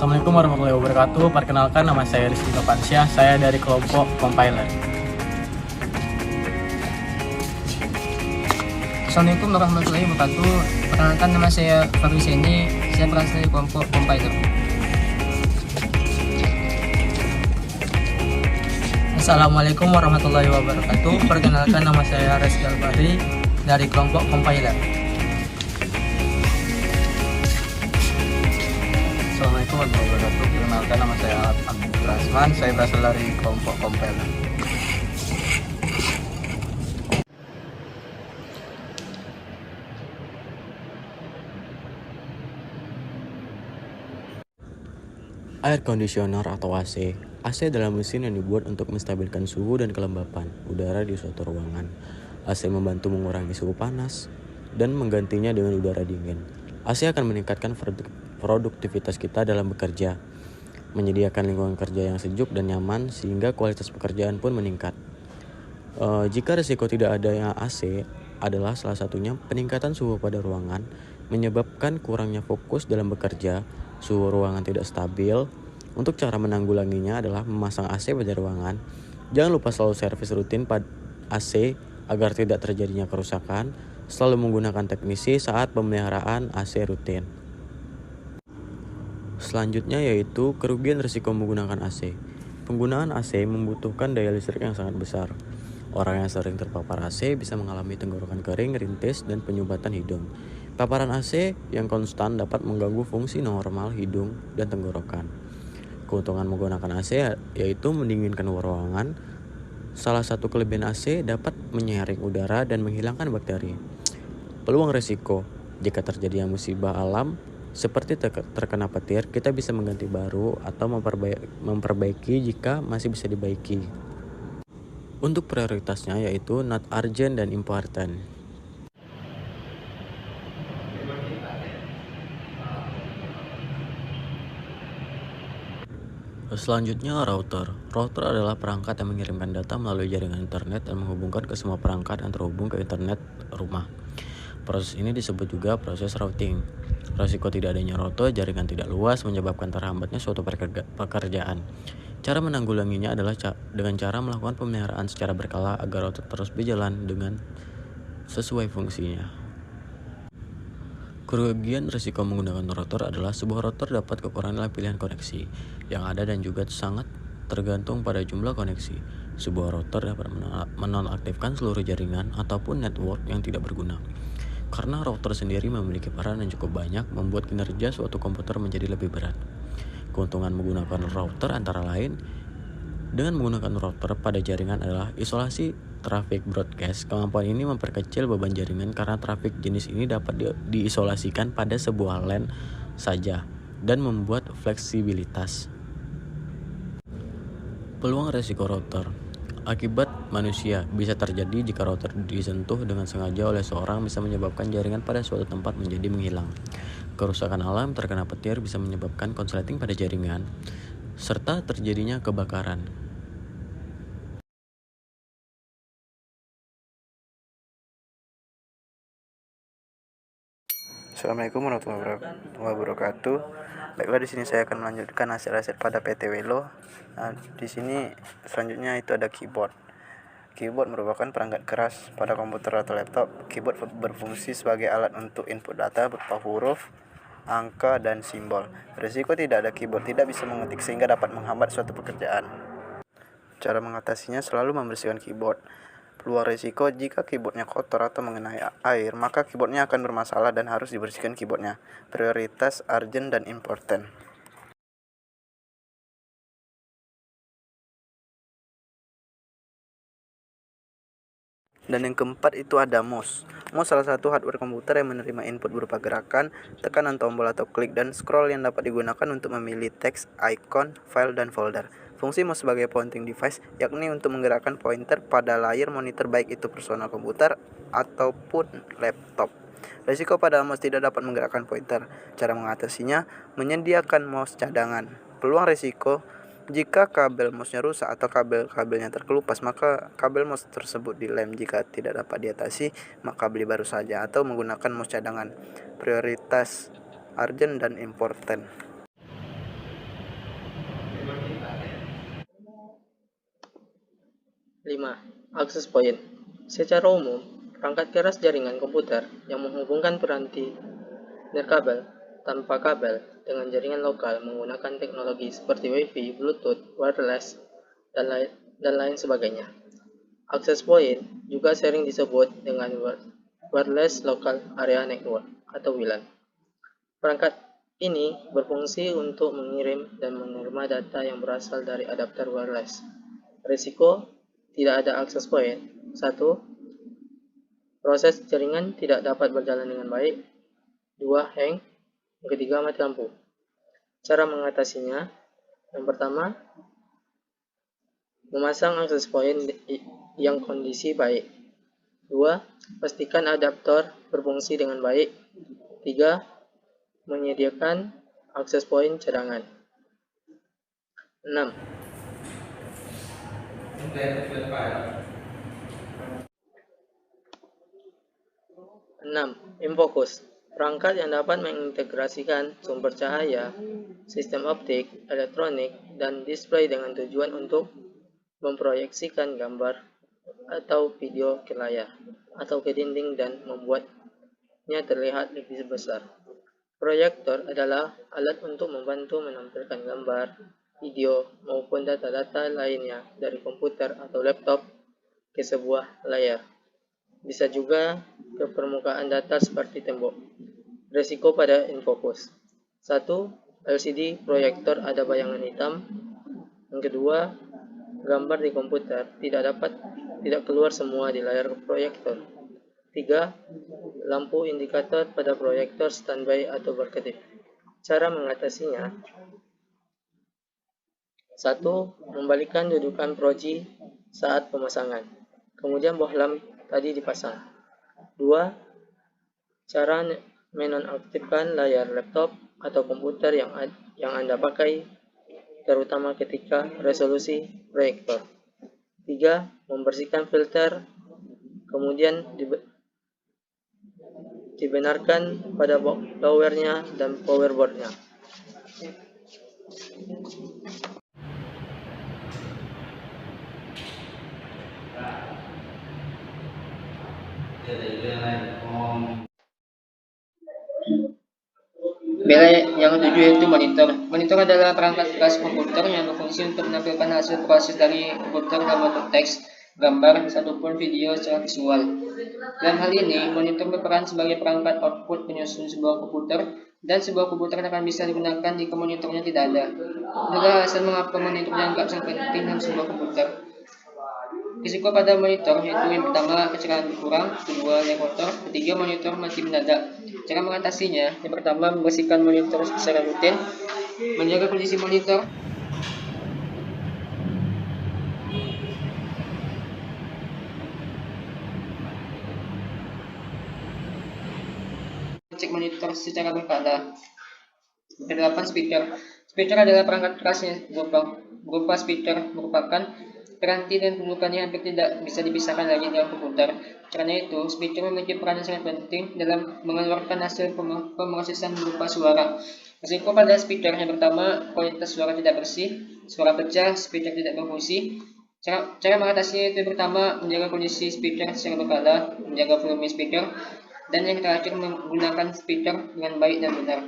Assalamualaikum warahmatullahi wabarakatuh. Perkenalkan, nama saya Rizky Nopansyah. Saya dari kelompok Compiler. Assalamualaikum warahmatullahi wabarakatuh. Perkenalkan, nama saya Fahri Seni. Saya berasal dari kelompok Compiler. Assalamualaikum warahmatullahi wabarakatuh. Perkenalkan, nama saya Rizky Albari dari kelompok Compiler. Assalamualaikum warahmatullahi wabarakatuh. Perkenalkan, nama saya Abdul Rasman. Saya berasal dari kelompok Compiler. Air conditioner atau AC. AC adalah mesin yang dibuat untuk menstabilkan suhu dan kelembapan udara di suatu ruangan. AC membantu mengurangi suhu panas dan menggantinya dengan udara dingin. AC akan meningkatkan produktivitas kita dalam bekerja, menyediakan lingkungan kerja yang sejuk dan nyaman sehingga kualitas pekerjaan pun meningkat. Jika risiko tidak adanya AC adalah salah satunya peningkatan suhu pada ruangan, menyebabkan kurangnya fokus dalam bekerja, suhu ruangan tidak stabil. Untuk cara menanggulanginya adalah memasang AC pada ruangan. Jangan lupa selalu servis rutin pada AC agar tidak terjadinya kerusakan. Selalu menggunakan teknisi saat pemeliharaan AC rutin. Selanjutnya yaitu kerugian risiko menggunakan AC. Penggunaan AC membutuhkan daya listrik yang sangat besar. Orang yang sering terpapar AC bisa mengalami tenggorokan kering, rintis, dan penyumbatan hidung. Paparan AC yang konstan dapat mengganggu fungsi normal hidung dan tenggorokan. Keuntungan menggunakan AC yaitu mendinginkan ruangan. Salah satu kelebihan AC dapat menyaring udara dan menghilangkan bakteri. Peluang risiko, jika terjadi musibah alam seperti terkena petir, kita bisa mengganti baru atau memperbaiki jika masih bisa dibaiki. Untuk prioritasnya yaitu not urgent dan important. Selanjutnya router. Router adalah perangkat yang mengirimkan data melalui jaringan internet dan menghubungkan ke semua perangkat yang terhubung ke internet rumah. Proses ini disebut juga proses routing. Risiko tidak adanya router, jaringan tidak luas menyebabkan terhambatnya suatu pekerjaan. Cara menanggulanginya adalah dengan cara melakukan pemeliharaan secara berkala agar router terus berjalan dengan sesuai fungsinya. Kerugian risiko menggunakan router adalah sebuah router dapat kekurangan dalam pilihan koneksi yang ada dan juga sangat tergantung pada jumlah koneksi. Sebuah router dapat menonaktifkan seluruh jaringan ataupun network yang tidak berguna. Karena router sendiri memiliki peran yang cukup banyak, membuat kinerja suatu komputer menjadi lebih berat. Keuntungan menggunakan router antara lain, dengan menggunakan router pada jaringan adalah isolasi traffic broadcast. Kemampuan ini memperkecil beban jaringan karena traffic jenis ini dapat diisolasikan pada sebuah LAN saja dan membuat fleksibilitas. Peluang risiko router akibat manusia bisa terjadi jika router disentuh dengan sengaja oleh seorang, bisa menyebabkan jaringan pada suatu tempat menjadi menghilang. Kerusakan alam terkena petir bisa menyebabkan konsleting pada jaringan serta terjadinya kebakaran. Assalamualaikum warahmatullahi wabarakatuh. Baiklah, di sini saya akan melanjutkan hasil-hasil pada PT Welo. Nah, di sini selanjutnya itu ada keyboard. Keyboard merupakan perangkat keras pada komputer atau laptop. Keyboard berfungsi sebagai alat untuk input data berupa huruf, angka, dan simbol. Risiko tidak ada keyboard tidak bisa mengetik sehingga dapat menghambat suatu pekerjaan. Cara mengatasinya selalu membersihkan keyboard. Peluang risiko jika keyboardnya kotor atau mengenai air, maka keyboardnya akan bermasalah dan harus dibersihkan keyboardnya. Prioritas urgent dan important. Dan yang keempat itu ada mouse. Mouse salah satu hardware komputer yang menerima input berupa gerakan, tekanan tombol atau klik, dan scroll yang dapat digunakan untuk memilih teks, icon, file, dan folder. Fungsi mouse sebagai pointing device yakni untuk menggerakkan pointer pada layar monitor baik itu personal komputer ataupun laptop. Risiko pada mouse tidak dapat menggerakkan pointer. Cara mengatasinya, menyediakan mouse cadangan. Peluang risiko jika kabel mouse-nya rusak atau kabel-kabelnya terkelupas, maka kabel mouse tersebut dilem. Jika tidak dapat diatasi, maka beli baru saja atau menggunakan mouse cadangan. Prioritas urgent dan important. Akses point. Secara umum, perangkat keras jaringan komputer yang menghubungkan piranti nirkabel tanpa kabel dengan jaringan lokal menggunakan teknologi seperti Wi-Fi, Bluetooth, wireless, dan lain sebagainya. Akses point juga sering disebut dengan Wireless Local Area Network atau WLAN. Perangkat ini berfungsi untuk mengirim dan menerima data yang berasal dari adapter wireless. Risiko tidak ada akses point. 1. Proses jaringan tidak dapat berjalan dengan baik. 2. Hang. Yang ketiga, mati lampu. Cara mengatasinya, yang pertama, memasang akses point yang kondisi baik. 2. Pastikan adaptor berfungsi dengan baik. 3. Menyediakan akses point cadangan. 6. Infocus. Perangkat yang dapat mengintegrasikan sumber cahaya, sistem optik, elektronik, dan display dengan tujuan untuk memproyeksikan gambar atau video ke layar atau ke dinding dan membuatnya terlihat lebih besar. Proyektor adalah alat untuk membantu menampilkan gambar, video, maupun data-data lainnya dari komputer atau laptop ke sebuah layar. Bisa juga ke permukaan datar seperti tembok. Resiko pada infocus. 1. LCD proyektor ada bayangan hitam. Yang kedua, gambar di komputer tidak keluar semua di layar proyektor. 3. Lampu indikator pada proyektor standby atau berkedip. Cara mengatasinya. 1. Membalikkan dudukan proji saat pemasangan. Kemudian bohlam tadi dipasang. 2. Cara menonaktifkan layar laptop atau komputer yang Anda pakai, terutama ketika resolusi proyektor. 3. Membersihkan filter, kemudian dibenarkan pada blowernya dan powerboardnya. Bela yang ketujuh yaitu monitor. Monitor adalah perangkat keras komputer yang berfungsi untuk menampilkan hasil proses dari komputer dalam bentuk teks, gambar, ataupun video secara visual. Dalam hal ini, monitor berperan sebagai perangkat output penyusun sebuah komputer, dan sebuah komputer akan bisa digunakan jika monitornya tidak ada. Inilah alasan mengapa monitor dianggap sangat penting dalam sebuah komputer. Risiko pada monitor yaitu yang pertama, kecerahan berkurang, kedua, lag kotor, ketiga, monitor mati mendadak. Cara mengatasinya, yang pertama, membersihkan monitor secara rutin, menjaga kondisi monitor, cek monitor secara berkala. Kedelapan, speaker. Speaker adalah perangkat keras yang berupa speaker, merupakan piranti dan kedudukannya hampir tidak bisa dipisahkan lagi dalam komputer. Karena itu, speaker memiliki peran yang sangat penting dalam mengeluarkan hasil pemrosesan berupa suara. Risiko pada speaker yang pertama, kualitas suara tidak bersih, suara pecah, speaker tidak berfungsi. Cara mengatasinya itu yang pertama, menjaga kondisi speaker secara berkala, menjaga volume speaker, dan yang terakhir menggunakan speaker dengan baik dan benar.